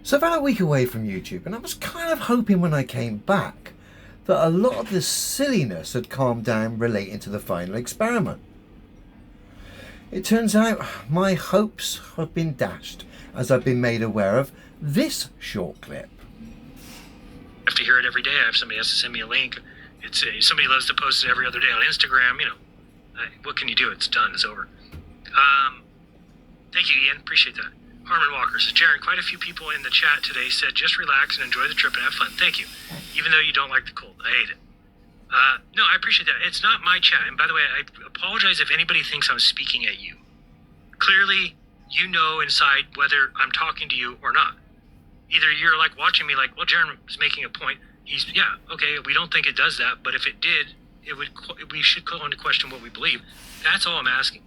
So about a week away from YouTube, and I was kind of hoping when I came back that a lot of the silliness had calmed down relating to the final experiment. It turns out my hopes have been dashed as I've been made aware of this short clip. I have to hear it every day. I have somebody has to send me a link. It's somebody loves to post it every other day on Instagram. What can you do? It's done. It's over. Thank you, Ian. Appreciate that. Harmon Walker says, Jaron, quite a few people in the chat today said just relax and enjoy the trip and have fun. Thank you. Even though you don't like the cold. I hate it. No, I appreciate that. It's not my chat. And by the way, I apologize if anybody thinks I'm speaking at you. Clearly, you know inside whether I'm talking to you or not. Either you're like watching me like, well, Jaron is making a point. Okay, we don't think it does that. But if it did, we should go on to question what we believe. That's all I'm asking.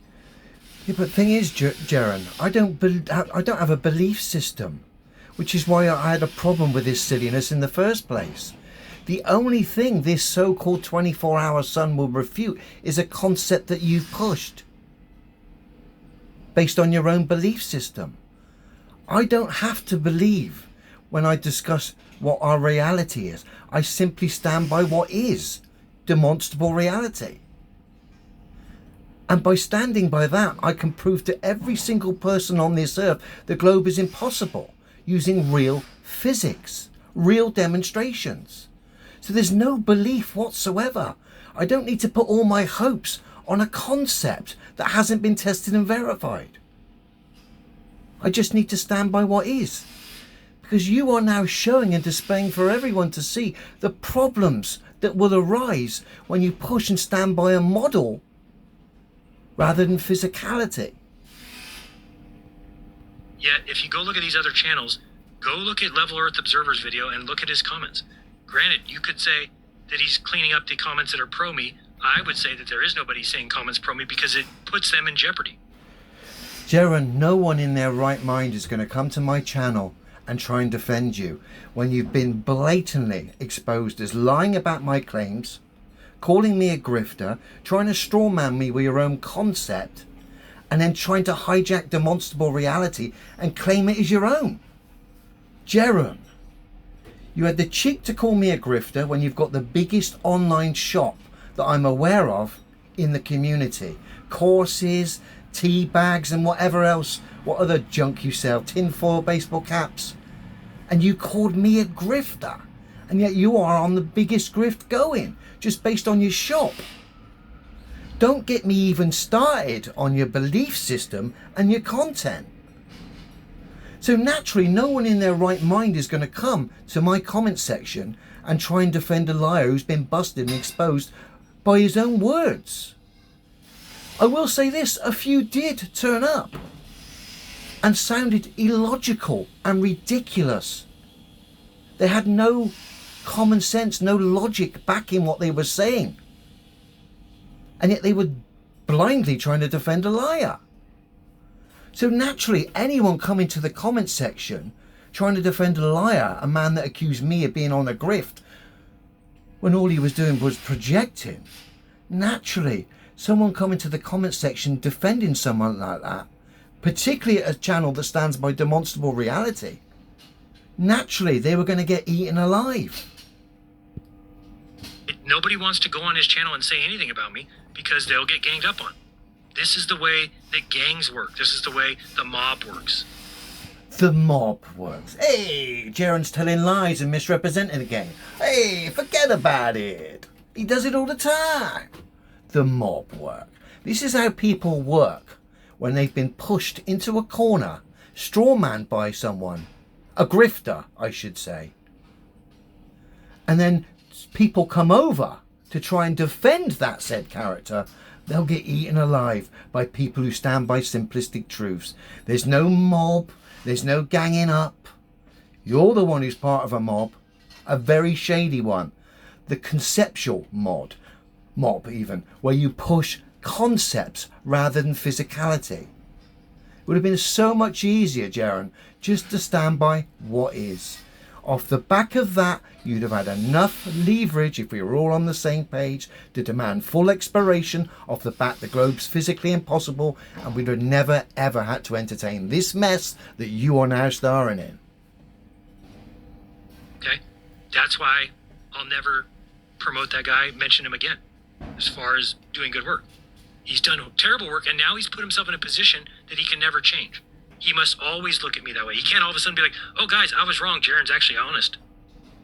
Yeah, but thing is, Jaron, I don't have a belief system, which is why I had a problem with this silliness in the first place. The only thing this so-called 24-hour sun will refute is a concept that you've pushed based on your own belief system. I don't have to believe when I discuss what our reality is. I simply stand by what is demonstrable reality. And by standing by that, I can prove to every single person on this earth the globe is impossible using real physics, real demonstrations. So there's no belief whatsoever. I don't need to put all my hopes on a concept that hasn't been tested and verified. I just need to stand by what is. Because you are now showing and displaying for everyone to see the problems that will arise when you push and stand by a model rather than physicality. Yeah, if you go look at these other channels, go look at Level Earth Observer's video and look at his comments. Granted, you could say that he's cleaning up the comments that are pro-me. I would say that there is nobody saying comments pro-me because it puts them in jeopardy. Jaron, no one in their right mind is going to come to my channel and try and defend you when you've been blatantly exposed as lying about my claims, calling me a grifter, trying to strawman me with your own concept, and then trying to hijack demonstrable reality and claim it as your own. Jaron, you had the cheek to call me a grifter when you've got the biggest online shop that I'm aware of in the community. Courses, tea bags and whatever else, what other junk you sell, tinfoil, baseball caps. And you called me a grifter. And yet you are on the biggest grift going, just based on your shop. Don't get me even started on your belief system and your content. So naturally, no one in their right mind is going to come to my comment section and try and defend a liar who's been busted and exposed by his own words. I will say this, a few did turn up and sounded illogical and ridiculous. They had no common sense, no logic backing what they were saying. And yet they were blindly trying to defend a liar. So naturally, anyone coming to the comment section trying to defend a liar, a man that accused me of being on a grift, when all he was doing was projecting, naturally, someone coming to the comment section defending someone like that, particularly a channel that stands by demonstrable reality, naturally, they were going to get eaten alive. Nobody wants to go on his channel and say anything about me because they'll get ganged up on. This is the way that gangs work. This is the way the mob works. The mob works. Hey, Jaron's telling lies and misrepresenting the gang. Hey, forget about it. He does it all the time. The mob work. This is how people work when they've been pushed into a corner, strawmanned by someone, a grifter, I should say. And then people come over to try and defend that said character. They'll get eaten alive by people who stand by simplistic truths. There's no mob. There's no ganging up. You're the one who's part of a mob. A very shady one. The conceptual mob even, where you push concepts rather than physicality. It would have been so much easier, Jaron, just to stand by what is. Off the back of that, you'd have had enough leverage, if we were all on the same page, to demand full expiration off the bat the globe's physically impossible, and we'd have never ever had to entertain this mess that you are now starring in. Okay? That's why I'll never promote that guy, mention him again, as far as doing good work. He's done terrible work, and now he's put himself in a position that he can never change. He must always look at me that way. He can't all of a sudden be like, oh, guys, I was wrong. Jaron's actually honest.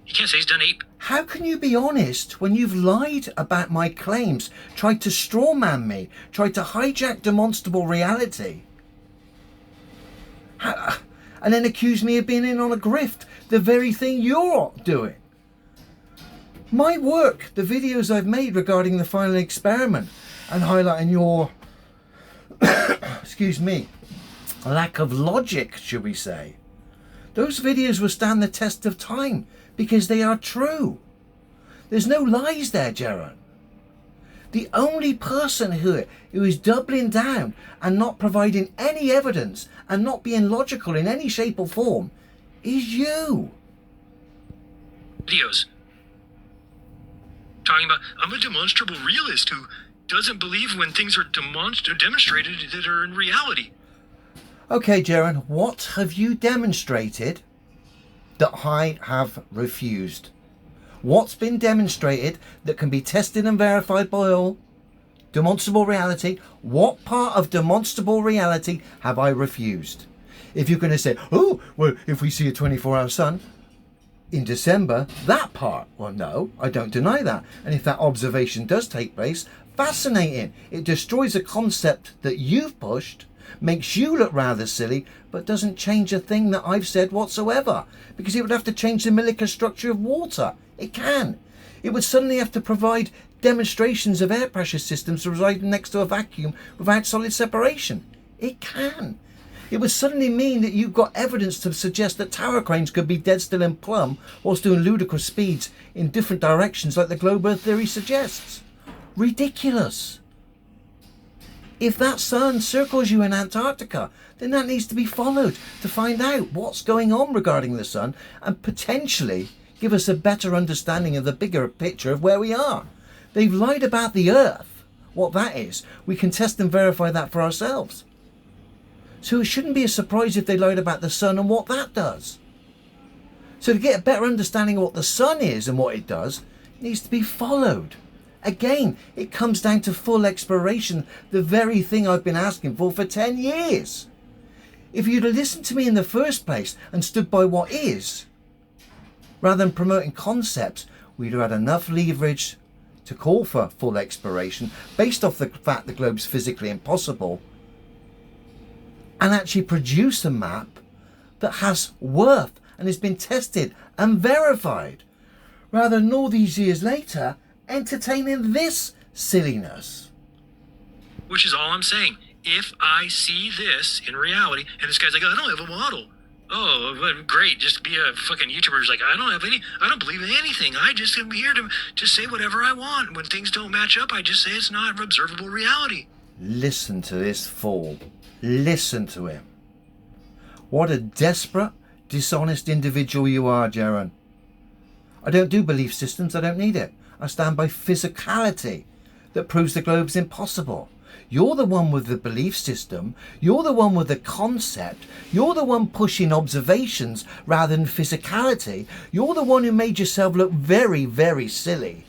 He can't say he's done 8. How can you be honest when you've lied about my claims, tried to strawman me, tried to hijack demonstrable reality, and then accuse me of being in on a grift, the very thing you're doing? My work, the videos I've made regarding the final experiment and highlighting your, excuse me, lack of logic, should we say. Those videos will stand the test of time because they are true. There's no lies there, Jaron. The only person who is doubling down and not providing any evidence and not being logical in any shape or form is you. Videos. Talking about, I'm a demonstrable realist who doesn't believe when things are demonstrated that are in reality. Okay, Jaron, what have you demonstrated that I have refused? What's been demonstrated that can be tested and verified by all? Demonstrable reality. What part of demonstrable reality have I refused? If you're going to say, oh, well, if we see a 24-hour sun in December, that part, well, no, I don't deny that. And if that observation does take place, fascinating. It destroys a concept that you've pushed, makes you look rather silly, but doesn't change a thing that I've said whatsoever, because it would have to change the molecular structure of water. It can. It would suddenly have to provide demonstrations of air pressure systems residing next to a vacuum without solid separation. It can. It would suddenly mean that you've got evidence to suggest that tower cranes could be dead still and plumb whilst doing ludicrous speeds in different directions like the globe Earth theory suggests. Ridiculous. If that sun circles you in Antarctica, then that needs to be followed to find out what's going on regarding the sun and potentially give us a better understanding of the bigger picture of where we are. They've lied about the Earth. What that is, we can test and verify that for ourselves. So it shouldn't be a surprise if they lied about the sun and what that does. So to get a better understanding of what the sun is and what it does, it needs to be followed. Again, it comes down to full exploration, the very thing I've been asking for 10 years. If you'd have listened to me in the first place and stood by what is, rather than promoting concepts, we'd have had enough leverage to call for full exploration based off the fact the globe's physically impossible, and actually produce a map that has worth and has been tested and verified, rather than all these years later entertaining this silliness. Which is all I'm saying. If I see this in reality, and this guy's like, I don't have a model. Oh, well, great. Just be a fucking YouTuber who's like, I don't believe in anything. I just am here to just say whatever I want. When things don't match up, I just say it's not observable reality. Listen to this fool. Listen to him. What a desperate, dishonest individual you are, Jaron. I don't do belief systems. I don't need it. I stand by physicality that proves the globe's impossible. You're the one with the belief system. You're the one with the concept. You're the one pushing observations rather than physicality. You're the one who made yourself look very, very silly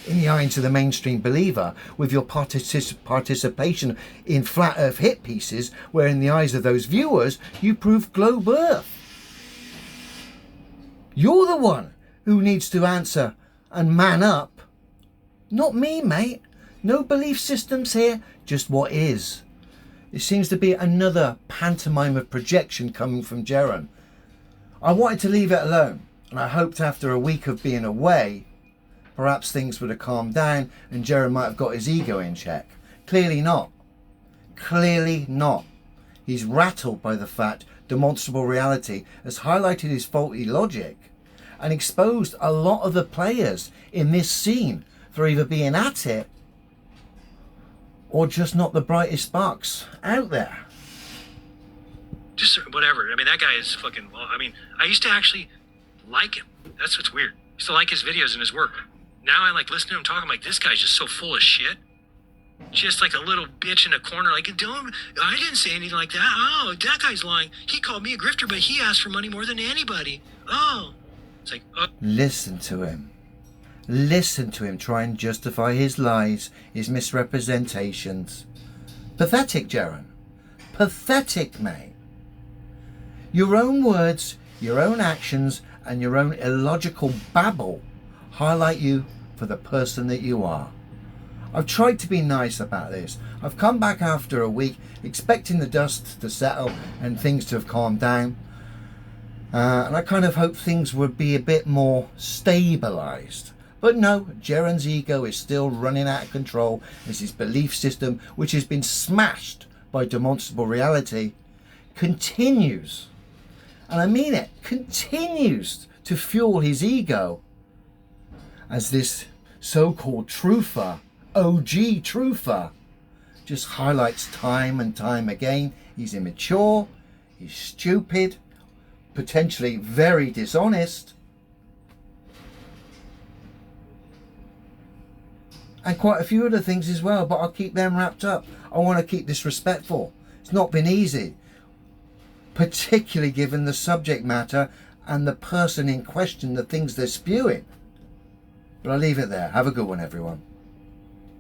in the eyes of the mainstream believer with your participation in flat earth hit pieces, where in the eyes of those viewers you prove globe earth. You're the one who needs to answer and man up. Not me, mate. No belief systems here, just what is. It seems to be another pantomime of projection coming from Jaron. I wanted to leave it alone, and I hoped after a week of being away, perhaps things would have calmed down and Jaron might have got his ego in check. Clearly not. Clearly not. He's rattled by the fact demonstrable reality has highlighted his faulty logic and exposed a lot of the players in this scene for either being at it or just not the brightest sparks out there. Just whatever. I mean, that guy is fucking, well, I mean, I used to actually like him. That's what's weird. I used to like his videos and his work. Now I like listening to him talk. I'm like, this guy's just so full of shit. Just like a little bitch in a corner, like, I didn't say anything like that. Oh, that guy's lying. He called me a grifter, but he asked for money more than anybody. Oh, It's like, oh, Listen to him. Listen to him try and justify his lies, his misrepresentations. Pathetic, Jaron. Pathetic, mate. Your own words, your own actions, and your own illogical babble highlight you for the person that you are. I've tried to be nice about this. I've come back after a week expecting the dust to settle and things to have calmed down. And I kind of hoped things would be a bit more stabilised. But no, Jaron's ego is still running out of control as his belief system, which has been smashed by demonstrable reality, continues, and I mean it, continues to fuel his ego as this so-called truther, OG truther, just highlights time and time again. He's immature, he's stupid, potentially very dishonest, and quite a few other things as well, but I'll keep them wrapped up. I want to keep this respectful. It's not been easy, particularly given the subject matter and the person in question, the things they're spewing. But I'll leave it there. Have a good one, everyone.